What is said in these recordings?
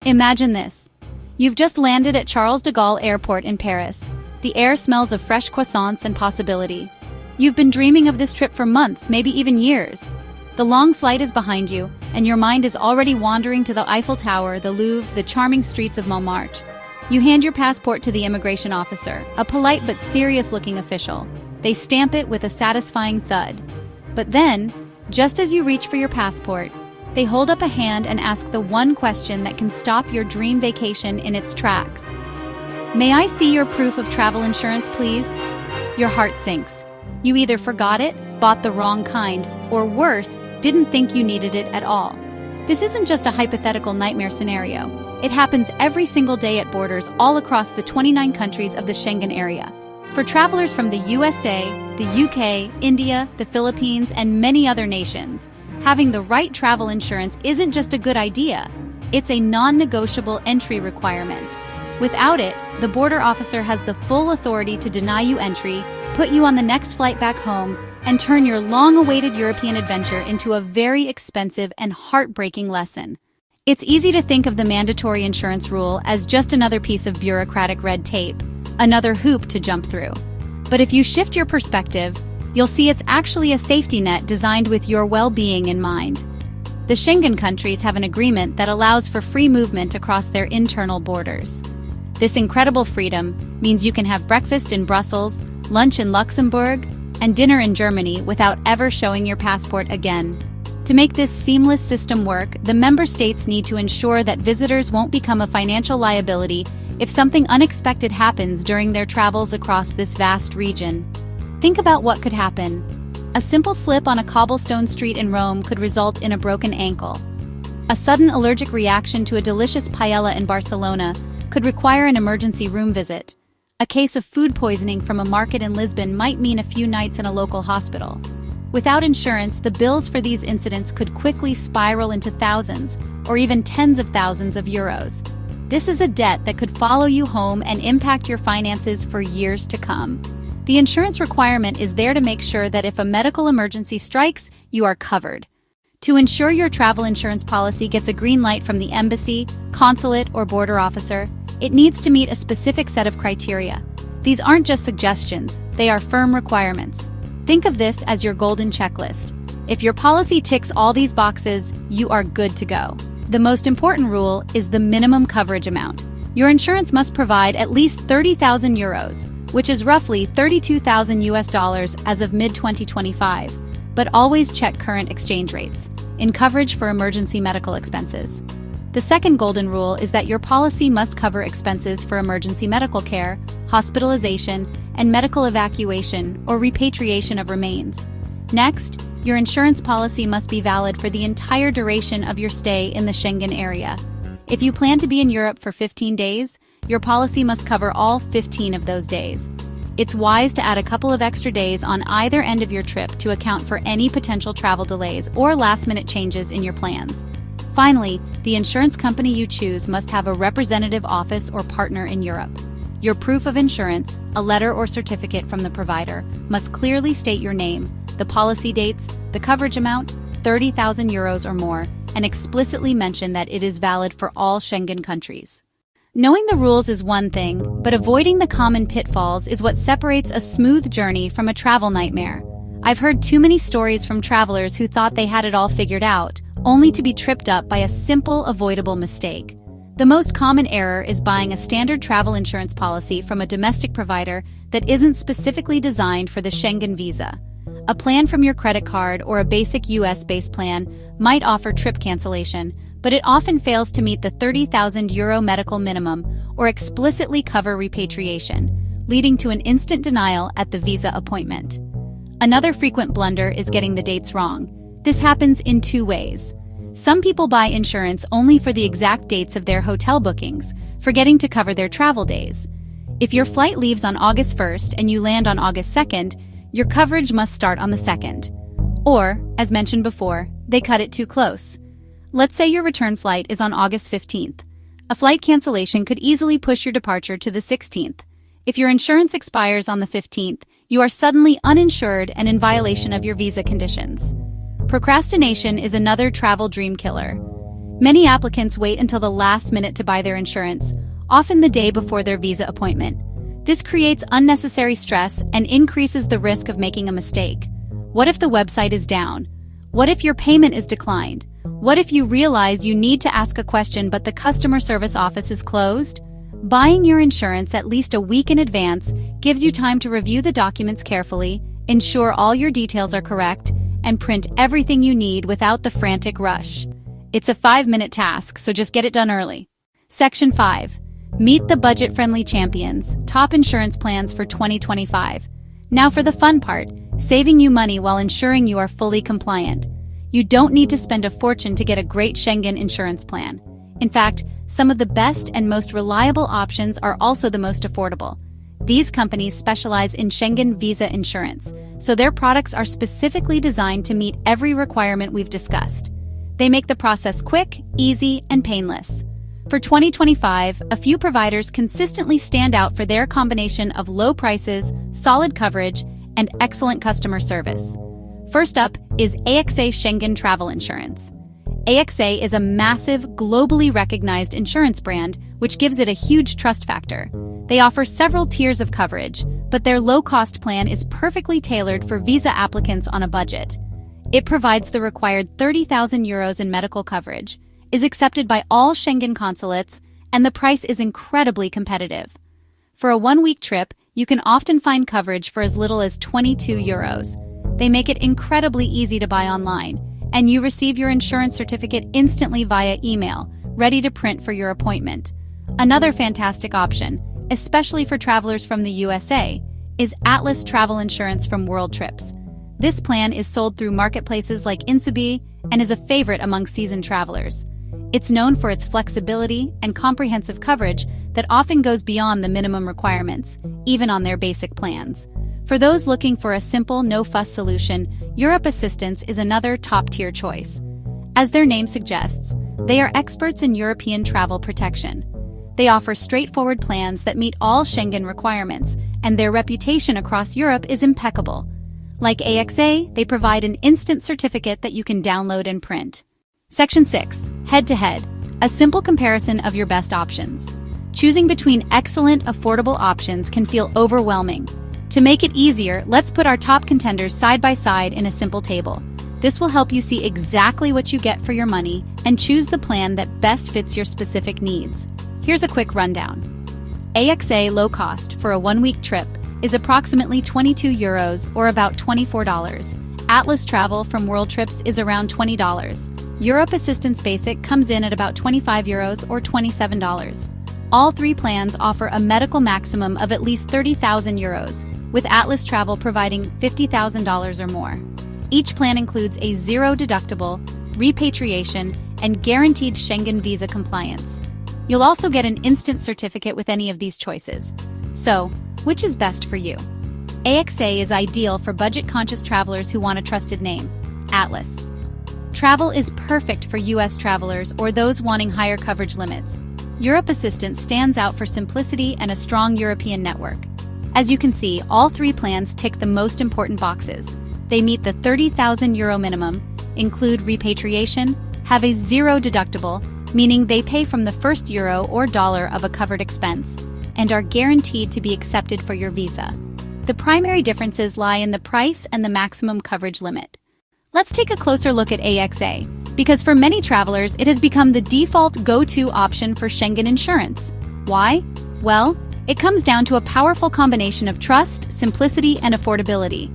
Imagine this. You've just landed at Charles de Gaulle Airport in Paris. The air smells of fresh croissants and possibility. You've been dreaming of this trip for months, maybe even years. The long flight is behind you, and your mind is already wandering to the Eiffel Tower, the Louvre, the charming streets of Montmartre. You hand your passport to the immigration officer, a polite but serious-looking official. They stamp it with a satisfying thud. But then, just as you reach for your passport, they hold up a hand and ask the one question that can stop your dream vacation in its tracks. "May I see your proof of travel insurance, please?" Your heart sinks. You either forgot it, bought the wrong kind, or worse, didn't think you needed it at all. This isn't just a hypothetical nightmare scenario. It happens every single day at borders all across the 29 countries of the Schengen area. For travelers from the USA, the UK, India, the Philippines, and many other nations, having the right travel insurance isn't just a good idea, it's a non-negotiable entry requirement. Without it, the border officer has the full authority to deny you entry, put you on the next flight back home, and turn your long-awaited European adventure into a very expensive and heartbreaking lesson. It's easy to think of the mandatory insurance rule as just another piece of bureaucratic red tape, another hoop to jump through. But if you shift your perspective, you'll see it's actually a safety net designed with your well-being in mind. The Schengen countries have an agreement that allows for free movement across their internal borders. This incredible freedom means you can have breakfast in Brussels, lunch in Luxembourg, and dinner in Germany without ever showing your passport again. To make this seamless system work, the member states need to ensure that visitors won't become a financial liability if something unexpected happens during their travels across this vast region. Think about what could happen. A simple slip on a cobblestone street in Rome could result in a broken ankle. A sudden allergic reaction to a delicious paella in Barcelona could require an emergency room visit. A case of food poisoning from a market in Lisbon might mean a few nights in a local hospital. Without insurance, the bills for these incidents could quickly spiral into thousands, or even tens of thousands of euros. This is a debt that could follow you home and impact your finances for years to come. The insurance requirement is there to make sure that if a medical emergency strikes, you are covered. To ensure your travel insurance policy gets a green light from the embassy, consulate, or border officer, it needs to meet a specific set of criteria. These aren't just suggestions, they are firm requirements. Think of this as your golden checklist. If your policy ticks all these boxes, you are good to go. The most important rule is the minimum coverage amount. Your insurance must provide at least 30,000 euros, which is roughly 32,000 US dollars as of mid-2025. But always check current exchange rates in coverage for emergency medical expenses. The second golden rule is that your policy must cover expenses for emergency medical care, hospitalization, and medical evacuation or repatriation of remains. Next, your insurance policy must be valid for the entire duration of your stay in the Schengen area. If you plan to be in Europe for 15 days, your policy must cover all 15 of those days. It's wise to add a couple of extra days on either end of your trip to account for any potential travel delays or last-minute changes in your plans. Finally, the insurance company you choose must have a representative office or partner in Europe. Your proof of insurance, a letter or certificate from the provider, must clearly state your name, the policy dates, the coverage amount, 30,000 euros or more, and explicitly mention that it is valid for all Schengen countries. Knowing the rules is one thing, but avoiding the common pitfalls is what separates a smooth journey from a travel nightmare. I've heard too many stories from travelers who thought they had it all figured out, only to be tripped up by a simple, avoidable mistake. The most common error is buying a standard travel insurance policy from a domestic provider that isn't specifically designed for the Schengen visa. A plan from your credit card or a basic US-based plan might offer trip cancellation, but it often fails to meet the 30,000 euro medical minimum or explicitly cover repatriation, leading to an instant denial at the visa appointment. Another frequent blunder is getting the dates wrong. This happens in two ways. Some people buy insurance only for the exact dates of their hotel bookings, forgetting to cover their travel days. If your flight leaves on August 1st and you land on August 2nd, your coverage must start on the 2nd. Or, as mentioned before, they cut it too close. Let's say your return flight is on August 15th. A flight cancellation could easily push your departure to the 16th. If your insurance expires on the 15th, you are suddenly uninsured and in violation of your visa conditions. Procrastination is another travel dream killer. Many applicants wait until the last minute to buy their insurance, often the day before their visa appointment. This creates unnecessary stress and increases the risk of making a mistake. What if the website is down? What if your payment is declined? What if you realize you need to ask a question but the customer service office is closed? Buying your insurance at least a week in advance gives you time to review the documents carefully, ensure all your details are correct, and print everything you need without the frantic rush. It's a 5-minute task, so just get it done early. Section 5. Meet the budget-friendly champions, top insurance plans for 2025. Now for the fun part, saving you money while ensuring you are fully compliant. You don't need to spend a fortune to get a great Schengen insurance plan. In fact, some of the best and most reliable options are also the most affordable. These companies specialize in Schengen visa insurance, so their products are specifically designed to meet every requirement we've discussed. They make the process quick, easy, and painless. For 2025, a few providers consistently stand out for their combination of low prices, solid coverage, and excellent customer service. First up is AXA Schengen Travel Insurance. AXA is a massive, globally recognized insurance brand, which gives it a huge trust factor. They offer several tiers of coverage, but their low-cost plan is perfectly tailored for visa applicants on a budget. It provides the required 30,000 euros in medical coverage, is accepted by all Schengen consulates, and the price is incredibly competitive. For a one-week trip, you can often find coverage for as little as 22 euros. They make it incredibly easy to buy online, and you receive your insurance certificate instantly via email, ready to print for your appointment. Another fantastic option, especially for travelers from the USA, is Atlas Travel Insurance from World Trips. This plan is sold through marketplaces like Insubee and is a favorite among seasoned travelers. It's known for its flexibility and comprehensive coverage that often goes beyond the minimum requirements, even on their basic plans. For those looking for a simple, no-fuss solution, Europe Assistance is another top-tier choice. As their name suggests, they are experts in European travel protection. They offer straightforward plans that meet all Schengen requirements, and their reputation across Europe is impeccable. Like AXA, they provide an instant certificate that you can download and print. Section 6. Head-to-head. A simple comparison of your best options. Choosing between excellent, affordable options can feel overwhelming. To make it easier, let's put our top contenders side by side in a simple table. This will help you see exactly what you get for your money and choose the plan that best fits your specific needs. Here's a quick rundown. AXA low cost for a one-week trip is approximately 22 euros or about $24. Atlas Travel from World Trips is around $20. Europe Assistance Basic comes in at about 25 euros or $27. All three plans offer a medical maximum of at least 30,000 euros, with Atlas Travel providing $50,000 or more. Each plan includes a zero-deductible, repatriation, and guaranteed Schengen visa compliance. You'll also get an instant certificate with any of these choices. So, which is best for you? AXA is ideal for budget-conscious travelers who want a trusted name. Atlas Travel is perfect for U.S. travelers or those wanting higher coverage limits. Europe Assistance stands out for simplicity and a strong European network. As you can see, all three plans tick the most important boxes. They meet the 30,000 euro minimum, include repatriation, have a zero deductible, meaning they pay from the first euro or dollar of a covered expense, and are guaranteed to be accepted for your visa. The primary differences lie in the price and the maximum coverage limit. Let's take a closer look at AXA, because for many travelers, it has become the default go-to option for Schengen insurance. Why? Well, it comes down to a powerful combination of trust, simplicity, and affordability.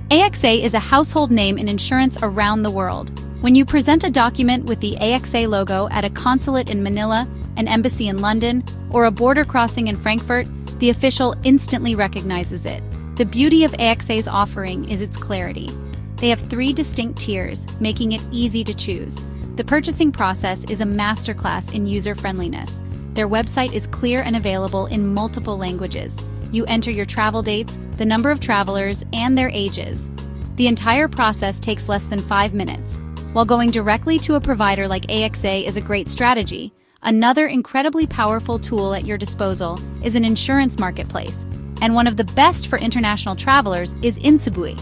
AXA is a household name in insurance around the world. When you present a document with the AXA logo at a consulate in Manila, an embassy in London, or a border crossing in Frankfurt, the official instantly recognizes it. The beauty of AXA's offering is its clarity. They have 3 distinct tiers, making it easy to choose. The purchasing process is a masterclass in user-friendliness. Their website is clear and available in multiple languages. You enter your travel dates, the number of travelers, and their ages. The entire process takes less than 5 minutes. While going directly to a provider like AXA is a great strategy, another incredibly powerful tool at your disposal is an insurance marketplace, and one of the best for international travelers is Insubee.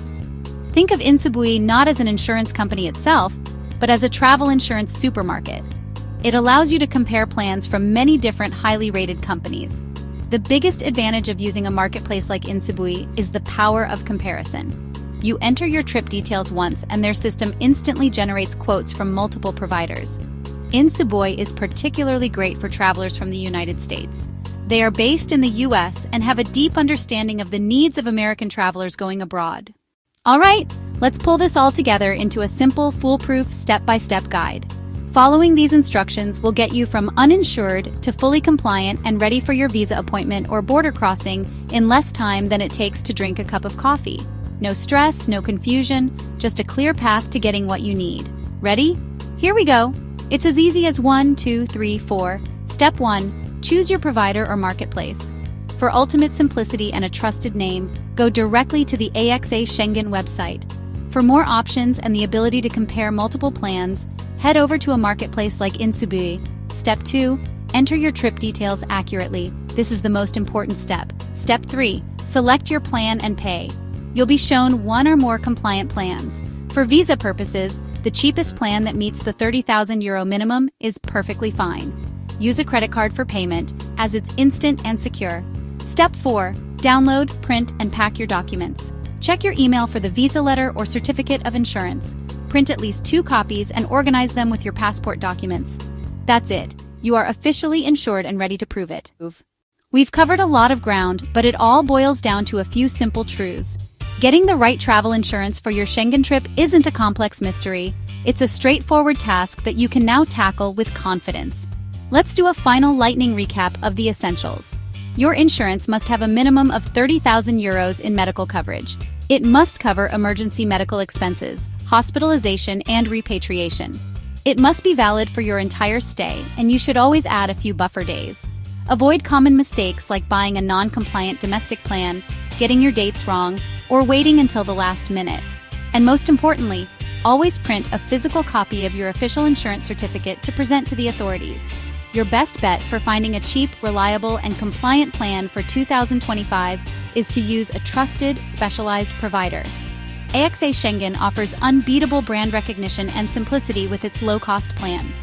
Think of Insubee not as an insurance company itself, but as a travel insurance supermarket. It allows you to compare plans from many different highly rated companies. The biggest advantage of using a marketplace like Insubui is the power of comparison. You enter your trip details once and their system instantly generates quotes from multiple providers. Insubui is particularly great for travelers from the United States. They are based in the US and have a deep understanding of the needs of American travelers going abroad. All right, let's pull this all together into a simple, foolproof, step-by-step guide. Following these instructions will get you from uninsured to fully compliant and ready for your visa appointment or border crossing in less time than it takes to drink a cup of coffee. No stress, no confusion, just a clear path to getting what you need. Ready? Here we go. It's as easy as 1, 2, 3, 4. Step 1. Choose your provider or marketplace. For ultimate simplicity and a trusted name, go directly to the AXA Schengen website. For more options and the ability to compare multiple plans, head over to a marketplace like Insubui. Step 2. Enter your trip details accurately. This is the most important step. Step 3. Select your plan and pay. You'll be shown one or more compliant plans. For visa purposes, the cheapest plan that meets the €30,000 minimum is perfectly fine. Use a credit card for payment, as it's instant and secure. Step 4. Download, print, and pack your documents. Check your email for the visa letter or certificate of insurance. Print at least 2 copies and organize them with your passport documents. That's it. You are officially insured and ready to prove it. We've covered a lot of ground, but it all boils down to a few simple truths. Getting the right travel insurance for your Schengen trip isn't a complex mystery. It's a straightforward task that you can now tackle with confidence. Let's do a final lightning recap of the essentials. Your insurance must have a minimum of €30,000 in medical coverage. It must cover emergency medical expenses, hospitalization, and repatriation. It must be valid for your entire stay, and you should always add a few buffer days. Avoid common mistakes like buying a non-compliant domestic plan, getting your dates wrong, or waiting until the last minute. And most importantly, always print a physical copy of your official insurance certificate to present to the authorities. Your best bet for finding a cheap, reliable, and compliant plan for 2025 is to use a trusted, specialized provider. AXA Schengen offers unbeatable brand recognition and simplicity with its low-cost plan.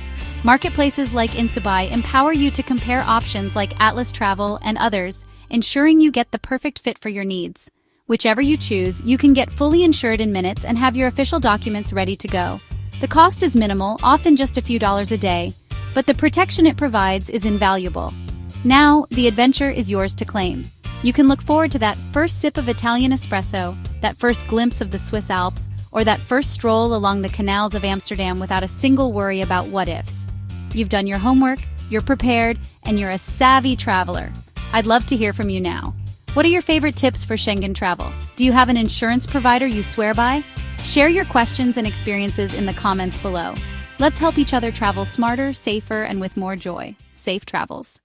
Marketplaces like Insubui empower you to compare options like Atlas Travel and others, ensuring you get the perfect fit for your needs. Whichever you choose, you can get fully insured in minutes and have your official documents ready to go. The cost is minimal, often just a few dollars a day, but the protection it provides is invaluable. Now, the adventure is yours to claim. You can look forward to that first sip of Italian espresso, that first glimpse of the Swiss Alps, or that first stroll along the canals of Amsterdam without a single worry about what-ifs. You've done your homework, you're prepared, and you're a savvy traveler. I'd love to hear from you now. What are your favorite tips for Schengen travel? Do you have an insurance provider you swear by? Share your questions and experiences in the comments below. Let's help each other travel smarter, safer, and with more joy. Safe travels.